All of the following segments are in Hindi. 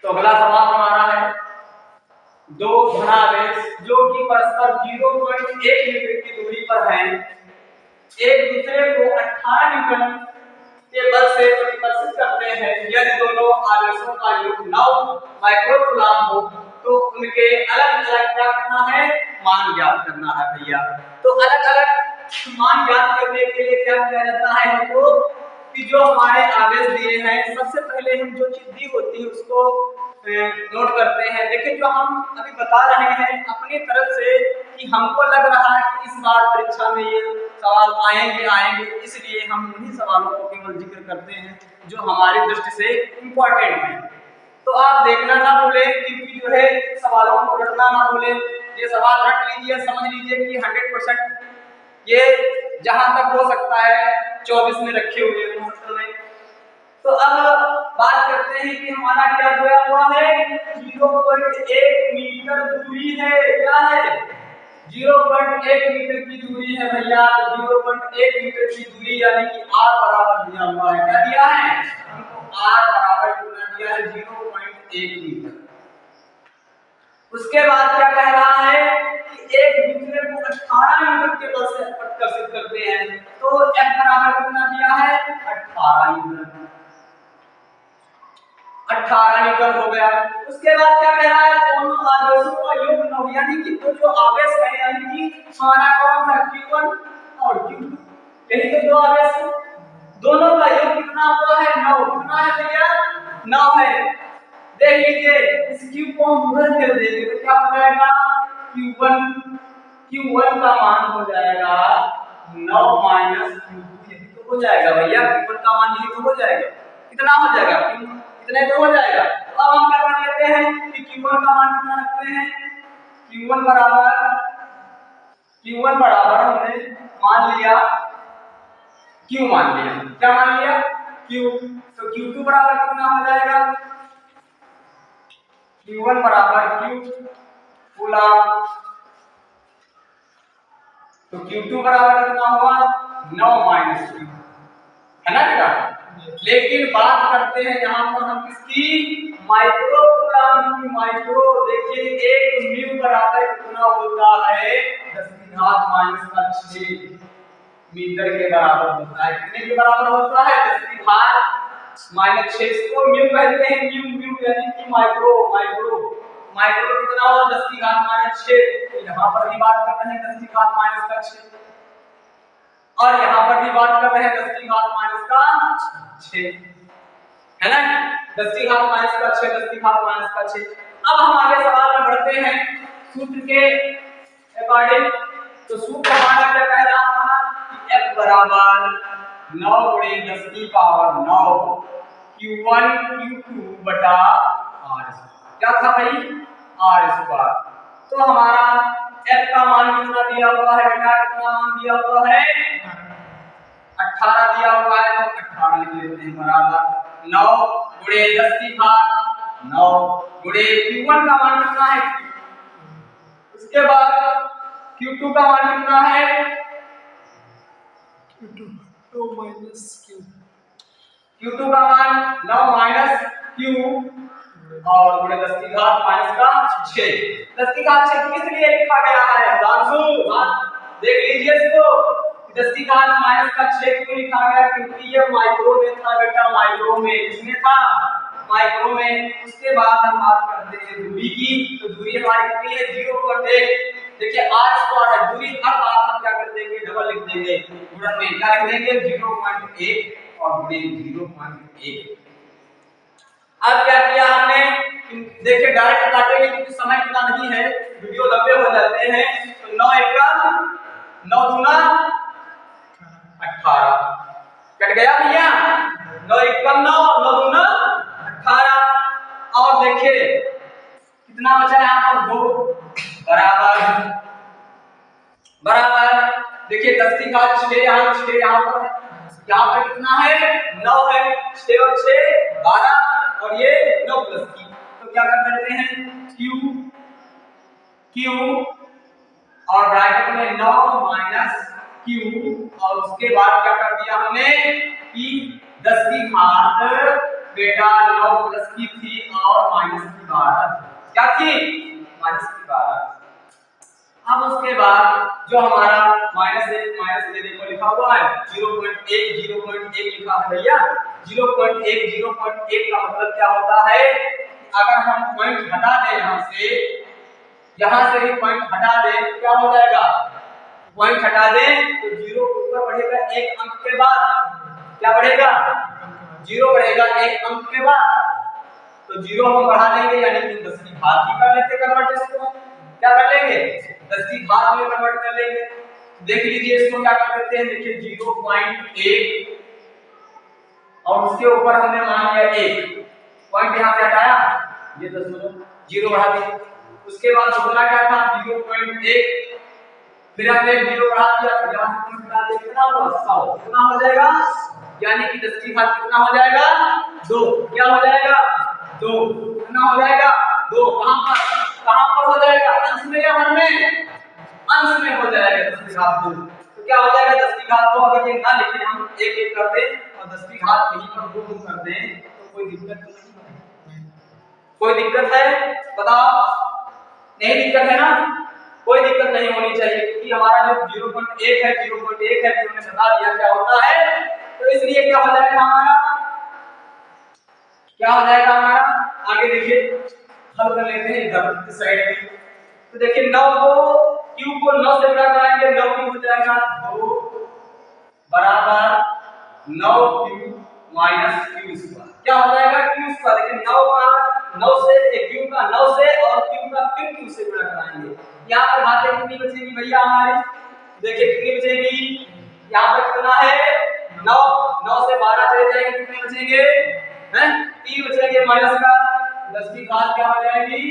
तो अगला सवाल हमारा है दो धनावेश जो कि परस्पर 0.1 मीटर की दूरी पर हैं एक दूसरे को 18 न्यूटन के बल से प्रतिकर्षित करते हैं। यदि दोनों आवेशों का योग 9 माइक्रोकूलम हो तो उनके अलग अलग क्या करना है, मान ज्ञात करना है भैया। तो अलग अलग मान ज्ञात करने के लिए क्या किया जाता है हमको कि जो हमारे आवेश दिए हैं सबसे पहले हम जो चीज दी होती है उसको नोट करते हैं। देखिए जो हम अभी बता रहे हैं अपनी तरफ से कि हमको लग रहा है कि इस बार परीक्षा में ये सवाल आएंगे, इसलिए हम उन्हीं सवालों को केवल जिक्र करते हैं जो हमारी दृष्टि से इम्पोर्टेंट है। तो आप देखना ना भूले क्योंकि जो है सवालों को रटना ना भूले। ये सवाल रट लीजिए, समझ लीजिए कि 100% ये जहां तक हो सकता है 24 में रखे हुए हैं सत्र में। तो अब बात करते हैं कि हमारा क्या दिया हुआ है, 0.1 मीटर दूरी है। क्या है, 0.1 मीटर की दूरी है भैया। 0.1 मीटर की दूरी यानी कि r बराबर दिया हुआ है। क्या दिया है हमको, r बराबर कितना दिया है, 0.1 मीटर। उसके बाद क्या कह रहा है कि एक दूसरे को 18 न्यूटन के बल से प्रतिकर्षित करते हैं। तो F बराबर कितना दिया है, 18 न्यूटन। 18 न्यूटन हो गया। उसके बाद क्या कह रहा है, दोनों आवेशों का योग 9 यानी कि तो जो आवेश है यानी कि हमारा कौन सा Q1 और Q2, यही तो दो आवेश है, दोनों का योग कितना हुआ है, 9। कितना है भैया, 9 है। देख लीजिए इस Q को हम उधर कर देंगे तो क्या हो जाएगा, Q1 का मान हो जाएगा 9 माइनस Q2, यही तो हो जाएगा भैया। Q1 का मान यही तो हो जाएगा, कितना हो जाएगा, इतने तो हो जाएगा। तो अब हम क्या कर लेते हैं कि Q1 का मान कितना रखते हैं, Q1 बराबर हमने मान लिया Q, मान लिया क्या, मान लिया Q। तो Q2 बराबर कितना हो जाएगा, Q1 बराबर Q कूलम। तो Q2 बराबर कितना हुआ, 9 माइनस Q, है ना बेटा। लेकिन बात करते हैं यहाँ पर हम किसकी, माइक्रो कूलम की। माइक्रो देखिए एक म्यू बराबर कितना होता है, 10⁻⁻6 मीटर के बराबर होता है। कितने के बराबर होता है, 10⁻⁻6 को म्यू कहते हैं। म्यू यानी कि माइक्रो कितना होगा, 10⁻⁻6। यहाँ पर भी बात कर रहे हैं 10⁻⁻6 और यहाँ पर भी बात कर रहे हैं 10⁻⁻6, है ना, 10⁻⁻6। अब हम आगे सवाल में बढ़ते हैं सूत्र के अकॉर्डिंग। तो सूत्र हमारा क्या कह रहा था कि F बराबर 9 गुणे 10 की पावर 9 Q1 Q2 बटा R। क्या था भाई, R स्क्वायर। तो हमारा F का मान कितना दिया हुआ है बेटा, कितना मान दिया हुआ है, 18 दिया हुआ है। तो 18 लिख लेते हैं बराबर 9 गुणे 10 की घात 9 गुणे Q1 का मान कितना है, उसके बाद Q2 का मान कितना है, Q2 का मान 9 माइनस Q और गुणे 10 की घात माइनस का 6। 10 की घात 6 किस लिए लिखा गया है, देख लीजिए इसको, 10 की घात माइनस का 6 क्यों लिखा गया, क्योंकि ये माइक्रो में था बेटा। माइक्रो में किसमें था, माइक्रो में। उसके बाद हम बात करते हैं दूरी की। तो दूरी हमारी कितनी है, 0.1। देखिए r स्क्वायर है, दूरी हर बार हम क्या कर देंगे, डबल लिख देंगे, गुणन में क्या लिख देंगे, 0.1 और गुणे 0.1। अब क्या किया हमने, देखिए डायरेक्ट काटेंगे क्योंकि समय इतना नहीं है, वीडियो लंबे हो जाते हैं। तो 9 एकम 9 दूना 18 कट गया भैया, 9 एकम 9 9 दूना 18। और देखिए कितना बचा यहाँ पर, 2 बराबर देखिए 10 की घात 6 यहाँ 6 यहाँ पर कितना है, 9 है। 6 और 6 12 और ये 9 प्लस की। तो क्या कर देते हैं, Q और ब्रैकेट में 9 माइनस Q और उसके बाद क्या कर दिया हमने कि 10 की घात बेटा 9 प्लस की थी और माइनस क्या थी -12। अब उसके बाद जो हमारा -1 देखो लिखा हुआ है 0.1 लिखा है भैया। 0.1 का मतलब क्या होता है, अगर हम पॉइंट हटा दें यहाँ से ही पॉइंट हटा दें तो क्या हो जाएगा, पॉइंट हटा दें तो 0 ऊपर बढ़ेगा एक अंक के बाद, क्या बढ़ेगा 0 बढ़ेगा एक अंक के बाद, तो 0 हम बढ़ा देंगे यानी कि 10 की घात की कर लेते कन्वर्ट, इसको क्या कर लेंगे 10 की घात में कन्वर्ट कर लेंगे। देख लीजिए इसको क्या कर देते हैं, देखिए 0.1 और उसके ऊपर हमने मान लिया 1 पॉइंट यहाँ से हटाया, ये 0 बढ़ा दिया। उसके बाद दूसरा क्या था 0.1, फिर हमने 0 बढ़ा दिया, फिर यहाँ से पॉइंट हटा दिया, कितना हुआ 100, कितना हो जाएगा, यानी कि 10 की घात कितना हो जाएगा 2, क्या हो जाएगा 2, कितना हो जाएगा 2, कहां पर हो जाएगा, अंश में या हर में, अंश में हो जाएगा 10 की घात 2, तो क्या हो जाएगा 10 की घात 2। अगर ये ना लिखे हम एक एक कर दें और 10 की घात यहीं पर 2 कर दें तो कोई दिक्कत तो नहीं, कोई दिक्कत है बताओ, नहीं दिक्कत है ना, कोई दिक्कत नहीं होनी चाहिए क्योंकि हमारा जो 0.1 है 0.1 है हमने बता दिया क्या होता है, तो इसलिए क्या हो जाएगा हमारा, क्या हो जाएगा हमारा, आगे देखिए हल कर लेते हैं इधर इस साइड में। तो देखिए 9 को q को 9 से गुणा कराएंगे, 9 q हो जाएगा 2 बराबर 9q माइनस q स्क्वायर, क्या हो जाएगा q स्क्वायर। देखिए 9 का 9 से q का 9 से और q का फिर q से गुणा कराएंगे, यहाँ पर घातें कितनी बचेगी भैया हमारी, देखिए कितनी बचेगी, यहाँ पर कितना है 9, 9 से 12 चले जाएंगे, कितने बचेंगे हैं 3 बचेंगे माइनस का, 10 की घात क्या हो जाएगी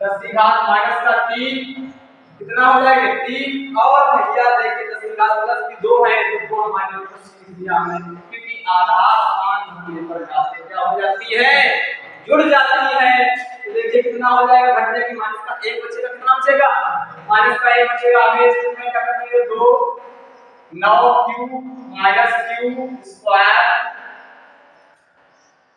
10 की घात माइनस का 3, कितना हो जाएगा 3, और भैया देखिए 10 की घात प्लस की 2 है तो 2 हमारे ऊपर सीख दिया हमने, क्योंकि आधार समान होने पर घातें क्या हो जाती है जुड़ जाती है। तो देखिए कितना हो जाएगा, घटने की माइनस का 1 बचेगा, कितना बचेगा माइनस का 1 बचेगा, आगे इसमें क्या कर देंगे 2 9q माइनस q स्क्वायर,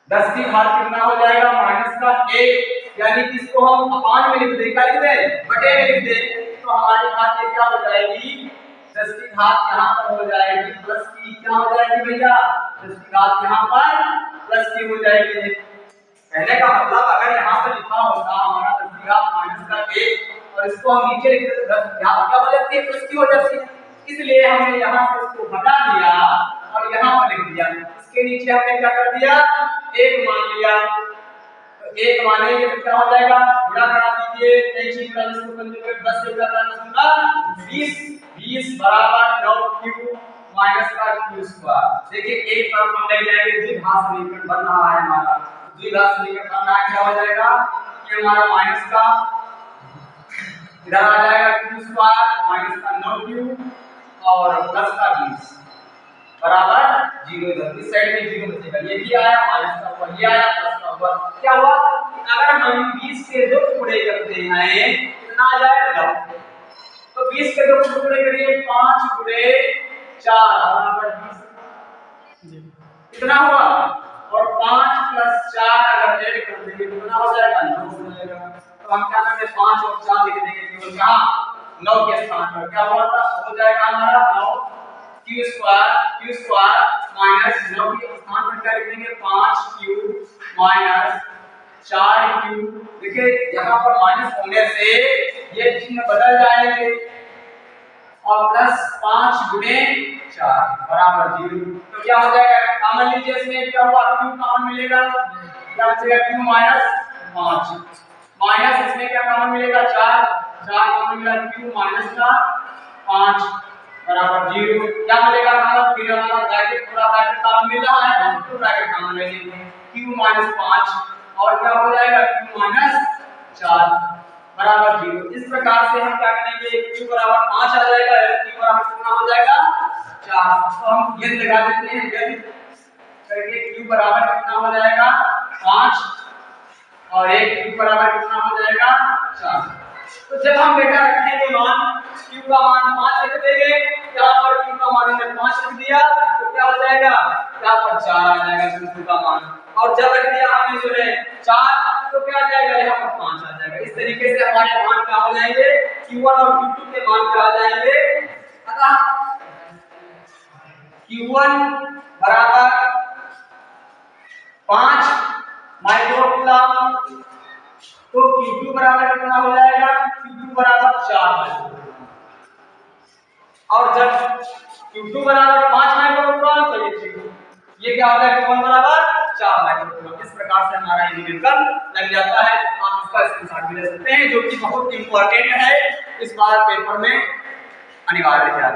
10 की घात कितना हो जाएगा माइनस का 1, यानी कि इसको हम अपान में लिख दें, क्या लिख दें बटे में लिख दें, तो हमारी घात ये क्या हो जाएगी 10 की घात यहाँ पर हो जाएगी प्लस की, क्या हो जाएगी भैया 10 की घात यहाँ पर प्लस की हो जाएगी। कहने का मतलब अगर यहाँ पर लिखा होता हमारा 10 की घात माइनस का 1 और इसको हम नीचे लिख देते 10 क्या हो जाती है प्लस की हो जाती है, इसलिए हमने यहाँ से इसको हटा दिया और यहाँ पर लिख दिया, इसके नीचे हमने क्या कर दिया 1 मान लिया, तो 1 मानेंगे तो क्या हो जाएगा गुणा करा दीजिए, 23 गुणा इसको कंजुगेट 10 से गुणा करना होगा 20 बराबर 9q माइनस का q स्क्वायर। देखिए एक तरफ हम ले जाएंगे द्विघात समीकरण बन रहा है हमारा, द्विघात समीकरण बन रहा है, क्या हो जाएगा कि हमारा माइनस का इधर आ जाएगा q स्क्वायर माइनस का 9q और प्लस का 20 बराबर 0, इधर इस साइड में 0 बचेगा, ये भी आया माइनस का ऊपर, ये आया प्लस का ऊपर, क्या हुआ अगर हम 20 के 2 टुकड़े करते हैं कितना आ जाएगा, तो 20 के 2 टुकड़े करिए 5 गुणे 4 बराबर 20, कितना हुआ, और 5 प्लस 4 अगर ऐड कर देंगे कितना हो जाएगा 9 हो जाएगा, तो हम क्या करते हैं 5 और 4 लिख देंगे केवल कहां 9 के स्थान पर, क्या हुआ था हो जाएगा हमारा 9 q स्क्वायर माइनस 9 के स्थान पर क्या लिख देंगे 5q माइनस 4q, देखिए यहाँ पर माइनस होने से ये चिन्ह बदल जाएंगे और प्लस 5 गुणे 4 बराबर 0, तो क्या हो जाएगा कॉमन लीजिए, इसमें क्या हुआ q कॉमन मिलेगा, क्या बचेगा q माइनस 5 माइनस इसमें क्या कॉमन मिलेगा 4 कॉमन मिला q माइनस का 5 बराबर 0, क्या मिलेगा कॉमन, फिर हमारा ब्रैकेट पूरा ब्रैकेट कॉमन मिल रहा है हम पूरा ब्रैकेट कॉमन ले लेंगे q माइनस 5 और क्या हो जाएगा q माइनस 4 बराबर 0। इस प्रकार से हम क्या करेंगे q बराबर 5 आ जाएगा, q बराबर कितना हो जाएगा 4, तो हम ये लगा देते हैं जब करके q बराबर कितना हो जाएगा 5 और एक q बराबर कितना हो जाएगा 4, तो जब हम बेटा रखेंगे मान q का मान 5 रख देंगे, यहाँ पर q का मान हमने 5 रख दिया तो क्या हो जाएगा यहाँ पर 4 आ जाएगा q का मान, और जब रख दिया हमने जो है 4 तो क्या आ जाएगा यहाँ पर तरीके से हमारे मान क्या हो जाएंगे, Q1 और Q2 के मान क्या हो जाएंगे। अतः Q1 बराबर 5 माइक्रोकूलम, तो Q2 बराबर कितना हो जाएगा, Q2 बराबर 4 माइक्रोकूलम। और जब Q2 बराबर 5 माइक्रोकूलम तो ये क्या हो जाएगा, Q1 बराबर 4 माइक्रोकूलम। इस प्रकार से हमारा ये निकल लग जाता है। आप इसका स्क्रीनशॉट भी ले सकते हैं, जो कि बहुत इंपॉर्टेंट है, इस बार पेपर में अनिवार्य है।